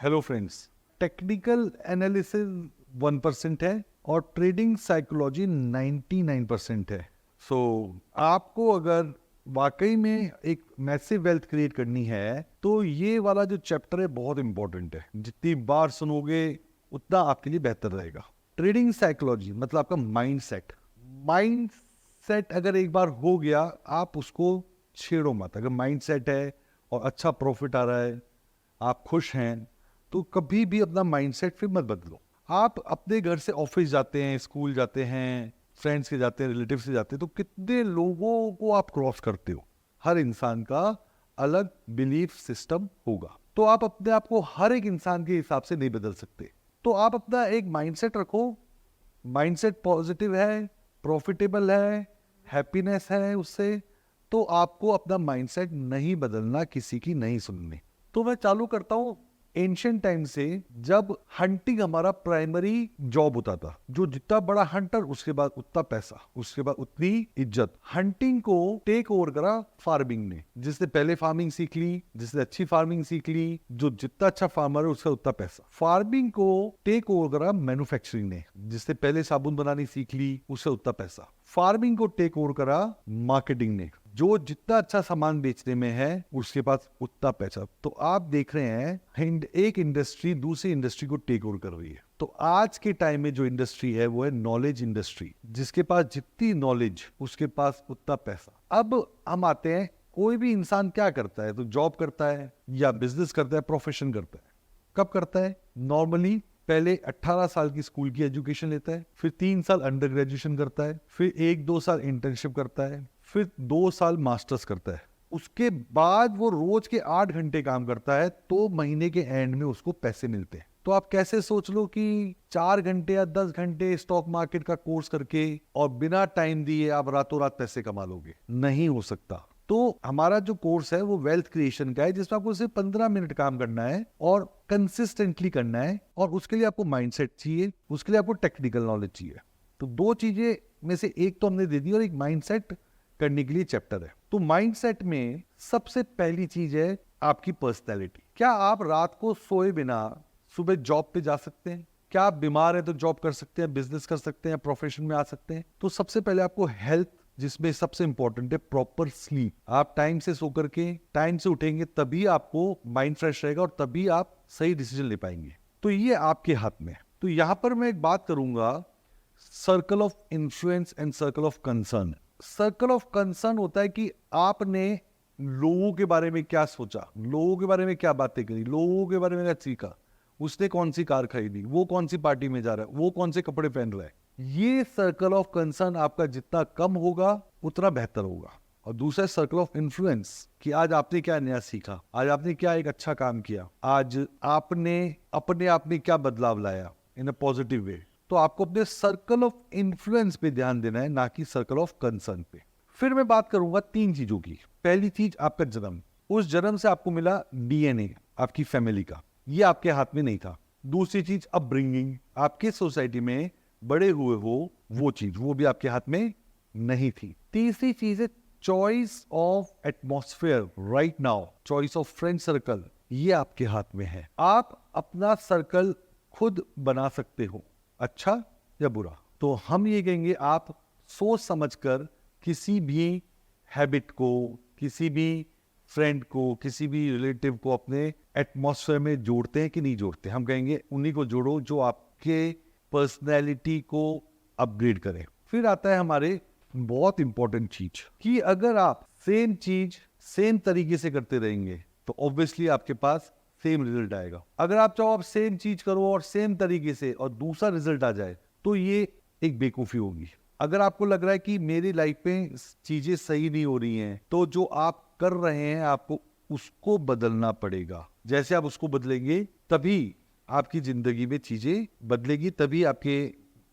Hello friends, technical analysis 1% है और trading psychology 99% है। आपको अगर वाकई में एक मैसिव वेल्थ क्रिएट करनी है तो ये वाला जो चैप्टर है बहुत इंपॉर्टेंट है। जितनी बार सुनोगे उतना आपके लिए बेहतर रहेगा। ट्रेडिंग साइकोलॉजी मतलब आपका माइंड सेट अगर एक बार हो गया, आप उसको छेड़ो मत। अगर माइंड सेट है और अच्छा प्रॉफिट आ रहा है, आप खुश हैं, तो कभी भी अपना माइंडसेट फिर मत बदलो। आप अपने घर से ऑफिस जाते हैं, स्कूल जाते हैं, फ्रेंड्स के जाते हैं, रिलेटिव से जाते हैं, तो कितने लोगों को आप क्रॉस करते हो। हर इंसान का अलग बिलीफ सिस्टम होगा, तो आप अपने आप को हर एक इंसान के हिसाब से नहीं बदल सकते। तो आप अपना एक माइंडसेट रखो। माइंडसेट पॉजिटिव है, प्रॉफिटेबल है, हैप्पीनेस है उससे, तो आपको अपना माइंडसेट नहीं बदलना, किसी की नहीं सुननी। तो मैं चालू करता हूं एंशिएंट टाइम से, जब हंटिंग हमारा प्राइमरी जॉब होता था। जो जितना बड़ा हंटर, उसके बाद उतना पैसा, उसके बाद उतनी इज्जत। हंटिंग को टेक ओवर करा फार्मिंग ने। जिसने पहले फार्मिंग सीख ली, जिसने अच्छी फार्मिंग सीख ली, जो जितना अच्छा फार्मर है उसका उतना पैसा। फार्मिंग को टेक ओवर करा मैन्युफैक्चरिंग ने। जिसने पहले साबुन बनानी सीख ली, उससे उतना पैसा। फार्मिंग को टेक ओवर करा मार्केटिंग ने। जो जितना अच्छा सामान बेचने में है, उसके पास उतना पैसा। तो आप देख रहे हैं एक इंडस्ट्री दूसरी इंडस्ट्री को टेक ओवर कर रही है। तो आज के टाइम में जो इंडस्ट्री है वो है नॉलेज इंडस्ट्री। जिसके पास जितनी नॉलेज, उसके पास उतना पैसा। अब हम आते हैं, कोई भी इंसान क्या करता है? तो जॉब करता है या बिजनेस करता है, प्रोफेशन करता है। कब करता है? नॉर्मली पहले 18 साल की स्कूल की एजुकेशन लेता है, फिर 3 साल अंडर ग्रेजुएशन करता है, फिर 1-2 साल इंटर्नशिप करता है, फिर 2 साल मास्टर्स करता है। उसके बाद वो रोज के 8 घंटे काम करता है, तो महीने के एंड में उसको पैसे मिलते हैं। तो आप कैसे सोच लो कि 4 घंटे या 10 घंटे स्टॉक मार्केट का कोर्स करके और बिना टाइम दिए आप रातों रात पैसे कमा लोगे? नहीं हो सकता। तो हमारा जो कोर्स है वो वेल्थ क्रिएशन का है, जिसमें आपको सिर्फ 15 मिनट काम करना है और कंसिस्टेंटली करना है। और उसके लिए आपको माइंडसेट चाहिए, उसके लिए आपको टेक्निकल नॉलेज चाहिए। तो 2 चीजें में से एक तो हमने दे दी, और एक माइंडसेट करने के लिए चैप्टर है। तो माइंडसेट में सबसे पहली चीज है आपकी पर्सनैलिटी। क्या आप रात को सोए बिना सुबह जॉब पे जा सकते हैं? क्या आप बीमार हैं तो जॉब कर सकते हैं, बिजनेस कर सकते हैं, प्रोफेशन में आ सकते हैं? तो सबसे पहले आपको हेल्थ, जिसमें सबसे इंपॉर्टेंट है प्रॉपर स्लीप। आप टाइम से सो करके टाइम से उठेंगे, तभी आपको माइंड फ्रेश रहेगा और तभी आप सही डिसीजन ले पाएंगे। तो ये आपके हाथ में है। तो यहां पर मैं एक बात करूंगा, circle of influence and circle of concern. Circle of concern होता है कि आपने लोगों के बारे में क्या सोचा, लोगों के बारे में क्या बातें करी, लोगों के बारे में क्या सीखा। उसने कौन सी कार खरीदी, वो कौन सी पार्टी में जा रहा है, वो कौन से कपड़े पहन रहा है। ये सर्कल ऑफ कंसर्न आपका जितना कम होगा उतना बेहतर होगा। और दूसरा सर्कल ऑफ इन्फ्लुएंस, कि आज आपने क्या नया सीखा, आज आपने क्या एक अच्छा काम किया, आज आपने अपने आप में क्या बदलाव लाया इन अ पॉजिटिव वे। तो आपको अपने सर्कल ऑफ इन्फ्लुएंस पे ध्यान देना है, ना कि सर्कल ऑफ कंसर्न पे। फिर मैं बात करूंगा 3 चीजों की। पहली चीज आपका जन्म। उस जन्म से आपको मिला डीएनए आपकी फैमिली का, ये आपके हाथ में नहीं था। दूसरी चीज अपब्रिंगिंग, आपके सोसाइटी में बड़े हुए हो वो चीज, वो भी आपके हाथ में नहीं थी। तीसरी चीज है choice of atmosphere right now, choice of friend circle, ये आपके हाथ में है। आप अपना सर्कल खुद बना सकते हो, अच्छा या बुरा। तो हम ये कहेंगे, आप सोच समझकर किसी भी हैबिट को, किसी भी फ्रेंड को, किसी भी रिलेटिव को अपने एटमॉस्फेयर में जोड़ते हैं कि नहीं जोड़ते। हम कहेंगे उन्हीं को जोड़ो जो आपके पर्सनैलिटी को अपग्रेड करें। फिर आता है हमारे बहुत इंपॉर्टेंट चीज, कि अगर आप सेम चीज सेम तरीके से करते रहेंगे तो ऑब्वियसली आपके पास सेम रिजल्ट आएगा। अगर आप चाहो आप सेम चीज करो और सेम तरीके से और दूसरा रिजल्ट आ जाए, तो ये एक बेवकूफी होगी। अगर आपको लग रहा है कि मेरी लाइफ में चीजें सही नहीं हो रही हैं, तो जो आप कर रहे हैं आपको उसको बदलना पड़ेगा। जैसे आप उसको बदलेंगे तभी आपकी जिंदगी में चीजें बदलेगी, तभी आपके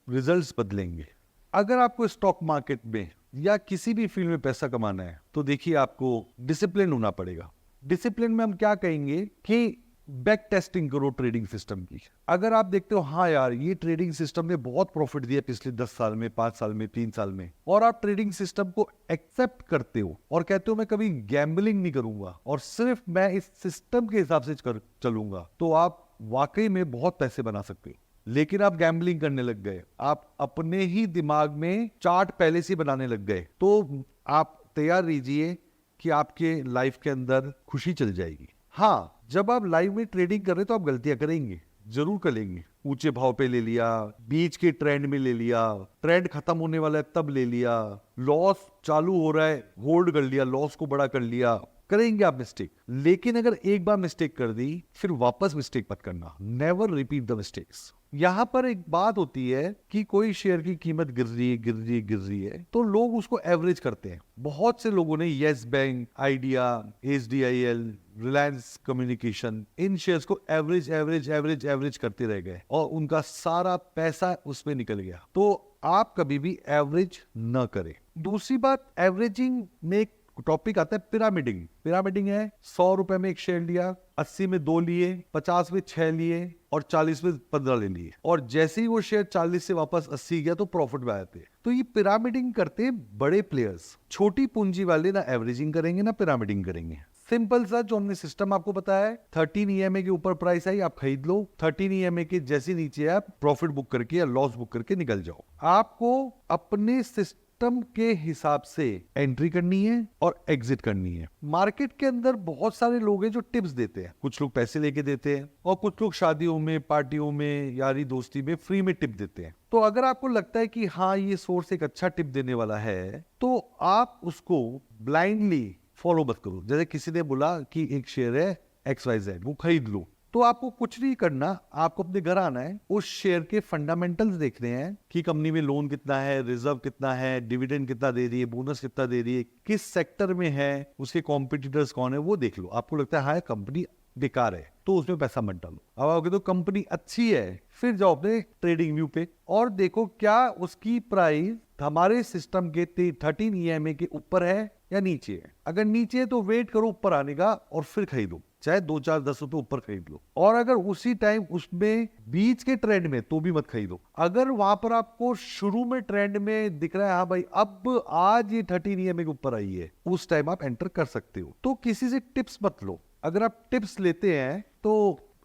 रिजल्ट्स बदलेंगे। अगर आपको स्टॉक मार्केट में या किसी भी फील्ड में पैसा कमाना है, तो देखिए आपको डिसिप्लिन होना पड़ेगा। डिसिप्लिन में हम क्या कहेंगे कि बैक टेस्टिंग करो ट्रेडिंग सिस्टम की। अगर आप देखते हो हाँ यार, ये ट्रेडिंग सिस्टम ने बहुत प्रॉफिट दिया पिछले 10 साल में, 5 साल में, 3 साल में, और आप ट्रेडिंग सिस्टम को एक्सेप्ट करते हो और कहते हो मैं कभी गैम्बलिंग नहीं करूंगा और सिर्फ मैं इस सिस्टम के हिसाब से चलूंगा, तो आप वाकई में बहुत पैसे बना सकते हो, लेकिन आप गैम्बलिंग करने लग गए, आप अपने ही दिमाग में चार्ट पहले से बनाने लग गए, तो आप तैयार रहिए कि आपके लाइफ के अंदर खुशी चल जाएगी। हाँ, जब आप लाइव में ट्रेडिंग कर रहे हैं तो आप गलतियां करेंगे, जरूर करेंगे। ऊंचे भाव पे ले लिया, बीच के ट्रेंड में ले लिया, ट्रेंड खत्म होने वाला है तब ले लिया, लॉस चालू हो रहा है होल्ड कर लिया, लॉस को बड़ा कर लिया, करेंगे आप मिस्टेक। लेकिन अगर एक बार मिस्टेक कर दी फिर वापस मिस्टेक मत करना, नेवर रिपीट द मिस्टेक्स। यहां पर एक बात होती है कि कोई शेयर की कीमत गिर रही है, गिर रही है, गिर रही है, तो लोग उसको एवरेज करते हैं। बहुत से लोगों ने Yes Bank, Idea, HDIL, Reliance Communication, इन शेयर्स को एवरेज एवरेज एवरेज एवरेज करते रह गए और उनका सारा पैसा उसमें निकल गया। तो आप कभी भी एवरेज न करें। दूसरी बात, एवरेजिंग में एक टॉपिक आता है पिरामिडिंग। पिरामिडिंग है 100 रुपए में एक शेयर लिया, 80 में 2 लिए, 50 में 6 लिए और 40 में 15 ले लिए, और जैसे ही वो शेयर 40 से वापस 80 गया तो प्रॉफिट में आते हैं। तो ये पिरामिडिंग करते बड़े प्लेयर्स। छोटी पूंजी वाले ना एवरेजिंग करेंगे ना पिरामिडिंग करेंगे। सिंपल सा जो हमने सिस्टम आपको बताया है, 13 EMA के ऊपर प्राइस आई आप खरीद लो, 13 EMA के जैसे नीचे आप प्रॉफिट बुक करके या लॉस बुक करके निकल जाओ। आपको अपने सिस्टम के हिसाब से एंट्री करनी है और एग्जिट करनी है। मार्केट के अंदर बहुत सारे लोग हैं जो टिप्स देते हैं, कुछ लोग पैसे लेके देते हैं और कुछ लोग शादियों में, पार्टियों में, यारी दोस्ती में फ्री में टिप देते हैं। तो अगर आपको लगता है कि हाँ ये सोर्स एक अच्छा टिप देने वाला है तो आप उसको ब्लाइंडली फॉलो मत करो। जैसे किसी ने बोला कि एक शेयर है XYZ, वो खरीद लो, तो आपको कुछ नहीं करना, आपको अपने घर आना है, उस शेयर के फंडामेंटल्स देखने हैं कि कंपनी में लोन कितना है, रिजर्व कितना है, डिविडेंड कितना दे रही है, बोनस कितना दे रही है, किस सेक्टर में है, उसके कॉम्पिटिटर्स कौन है, वो देख लो। आपको लगता है हाँ कंपनी बेकार है तो उसमें पैसा मत डालो। अब आओगे तो कंपनी अच्छी है, फिर जाओ अपने ट्रेडिंग व्यू पे और देखो क्या उसकी प्राइस हमारे सिस्टम के 13 EMA के ऊपर है या नीचे है। अगर नीचे है तो वेट करो ऊपर आने का और फिर खरीदो, चाहे 2, 4, 10 रुपए ऊपर खरीद लो। और अगर उसी टाइम उसमें बीच के ट्रेंड में तो भी मत खरीदो। अगर वहां पर आपको शुरू में ट्रेंड में दिख रहा है हाँ भाई अब आज ये 13 EMA के ऊपर आई है, उस टाइम आप एंटर कर सकते हो। तो किसी से टिप्स मत लो। अगर आप टिप्स लेते हैं तो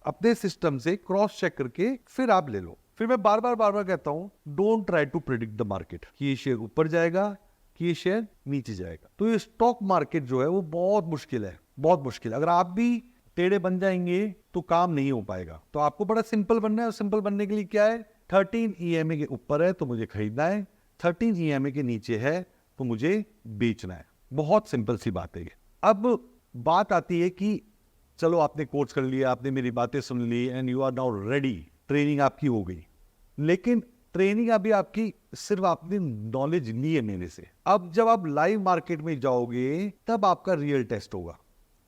अपने सिस्टम से क्रॉस चेक करके फिर आप ले लो। फिर मैं बार बार कहता हूं, don't try to predict the market कि ये शेयर ऊपर जाएगा कि ये शेयर नीचे जाएगा। तो ये स्टॉक मार्केट जो है वो बहुत मुश्किल है, बहुत मुश्किल है। अगर आप भी टेढ़े बन जाएंगे तो काम नहीं हो पाएगा। तो आपको बड़ा सिंपल बनना है, और सिंपल बनने के लिए क्या है, 13 EMA के ऊपर है तो मुझे खरीदना है, 13 EMA के नीचे है तो मुझे बेचना है। बहुत सिंपल सी बात है ये। अब बात आती है कि चलो आपने कोर्स कर लिया, आपने मेरी बातें सुन ली and you are now ready, training आपकी हो गई। लेकिन ट्रेनिंग अभी आपकी सिर्फ आपने नॉलेज ली है मेरे से। अब जब आप लाइव मार्केट में जाओगे तब आपका रियल टेस्ट होगा।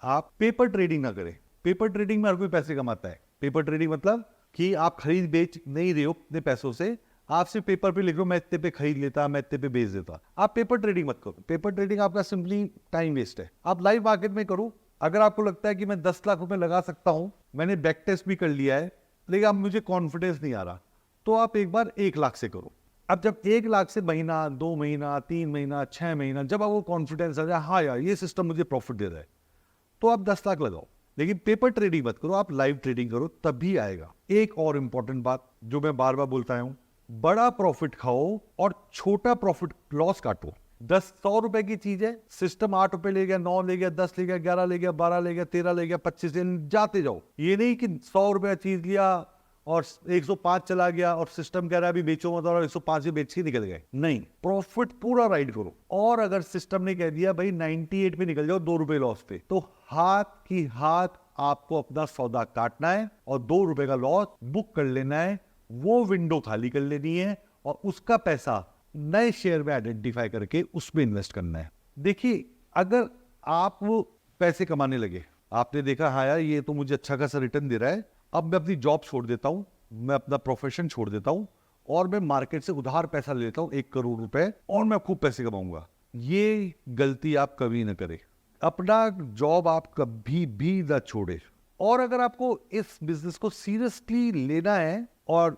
आप पेपर ट्रेडिंग ना करें। पेपर ट्रेडिंग में हर कोई पैसे कमाता है। पेपर ट्रेडिंग मतलब कि आप खरीद बेच नहीं रहे हो अपने पैसों से, आप सिर्फ पेपर पे लिख रहे हो मैं इतने पे खरीद लेता, मैं इतने पे बेच देता। आप पेपर ट्रेडिंग मत करो। पेपर ट्रेडिंग आपका सिंपली टाइम वेस्ट है। आप लाइव मार्केट में करो। अगर आपको लगता है कि मैं 10 लाख रुपए लगा सकता हूं, मैंने बैक टेस्ट भी कर लिया है, लेकिन अब मुझे कॉन्फिडेंस नहीं आ रहा, तो आप एक बार 1 लाख से करो। अब जब 1 लाख से महीना, 2 महीना, 3 महीना, 6 महीना, जब आपको कॉन्फिडेंस आ जाए हाँ यार ये सिस्टम मुझे प्रॉफिट दे रहा है, तो आप 10 लाख लगाओ। लेकिन पेपर ट्रेडिंग मत करो, आप लाइव ट्रेडिंग करो, तभी आएगा। एक और इंपॉर्टेंट बात जो मैं बार बार बोलता हूं, बड़ा प्रॉफिट खाओ और छोटा प्रॉफिट लॉस काटो। 100 रुपए की चीज है, सिस्टम 8 रुपए ले गया, 9 ले गया, 10 ले गया, 11 ले गया, 12 ले गया, 13 ले गया, 25 ले, जाते जाओ। ये नहीं कि 100 रुपए चीज लिया और 105 चला गया और सिस्टम कह रहा है अभी बेचो मत और 105 में बेच के निकल गए। नहीं, प्रॉफिट पूरा राइड करो। और अगर सिस्टम ने कह दिया भाई 98 पे निकल जाओ 2 रुपए लॉस पे, तो हाथ की हाथ आपको अपना सौदा काटना है और 2 रुपए का लॉस बुक कर लेना है। वो विंडो खाली कर लेनी है और उसका पैसा नए शेयर में आइडेंटिफाई करके उसमें इन्वेस्ट करना है। देखिए, अगर आप वो पैसे कमाने लगे, आपने देखा हाँ यार ये तो मुझे अच्छा खासा रिटर्न दे रहा है, अब मैं अपनी जॉब छोड़ देता हूं, मैं अपना प्रोफेशन छोड़ देता हूं और मैं मार्केट से उधार पैसा ले लेता हूं 1 करोड़ रुपए और मैं खूब पैसे कमाऊंगा। ये गलती आप कभी ना करें। अपना जॉब आप कभी भी ना छोड़े। और अगर आपको इस बिजनेस को सीरियसली लेना है और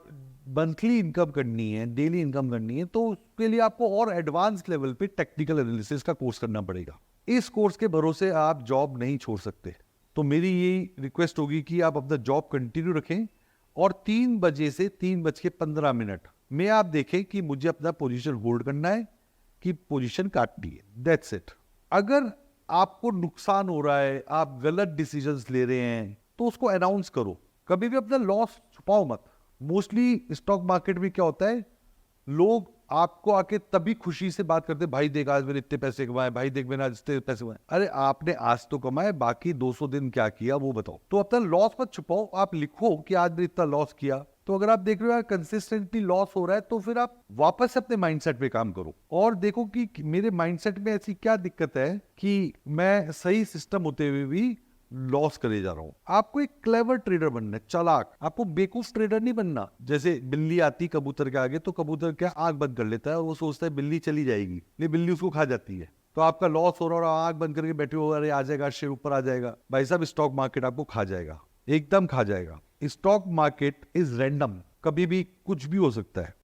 मंथली इनकम करनी है, डेली इनकम करनी है, तो उसके लिए आपको और एडवांस लेवल पे टेक्निकल एनालिसिस का कोर्स करना पड़ेगा। इस कोर्स के भरोसे आप जॉब नहीं छोड़ सकते। तो मेरी ये रिक्वेस्ट होगी कि आप अपना जॉब कंटिन्यू रखें और 3 बजे से 3:15 में आप देखें कि मुझे अपना पोजीशन होल्ड करना है कि पोजीशन काटनी है। That's it. अगर आपको नुकसान हो रहा है, आप गलत डिसीजंस ले रहे हैं, तो उसको अनाउंस करो। कभी भी अपना लॉस छुपाओ मत। मोस्टली स्टॉक मार्केट में क्या होता है, लोग आपको आके तभी खुशी से बात करते, भाई देख आज मैंने इतने पैसे कमाए, भाई देख मैंने आज इतने पैसे कमाए। अरे आपने आज तो कमाए, बाकी 200 दिन क्या किया वो बताओ। तो अपना लॉस मत छुपाओ, आप लिखो कि आज मैंने इतना लॉस किया। तो अगर आप देख रहे हो कंसिस्टेंटली लॉस हो रहा है, तो फिर आप वापस से अपने माइंडसेट पे काम करो और देखो कि मेरे माइंडसेट में ऐसी क्या दिक्कत है कि मैं सही सिस्टम होते हुए भी लॉस करे जा रहा हूं। आपको एक क्लेवर ट्रेडर बनना है, चालाक। आपको बेवकूफ ट्रेडर नहीं बनना। जैसे बिल्ली आती कबूतर के आगे, तो कबूतर क्या आंख बंद कर लेता है और वो सोचता है बिल्ली चली जाएगी, नहीं बिल्ली उसको खा जाती है। तो आपका लॉस हो रहा है और आंख बंद करके बैठे हो, अरे आ जाएगा शेयर ऊपर आ जाएगा। भाई साहब स्टॉक मार्केट आपको खा जाएगा, एकदम खा जाएगा। स्टॉक मार्केट इज रैंडम, कभी भी कुछ भी हो सकता है।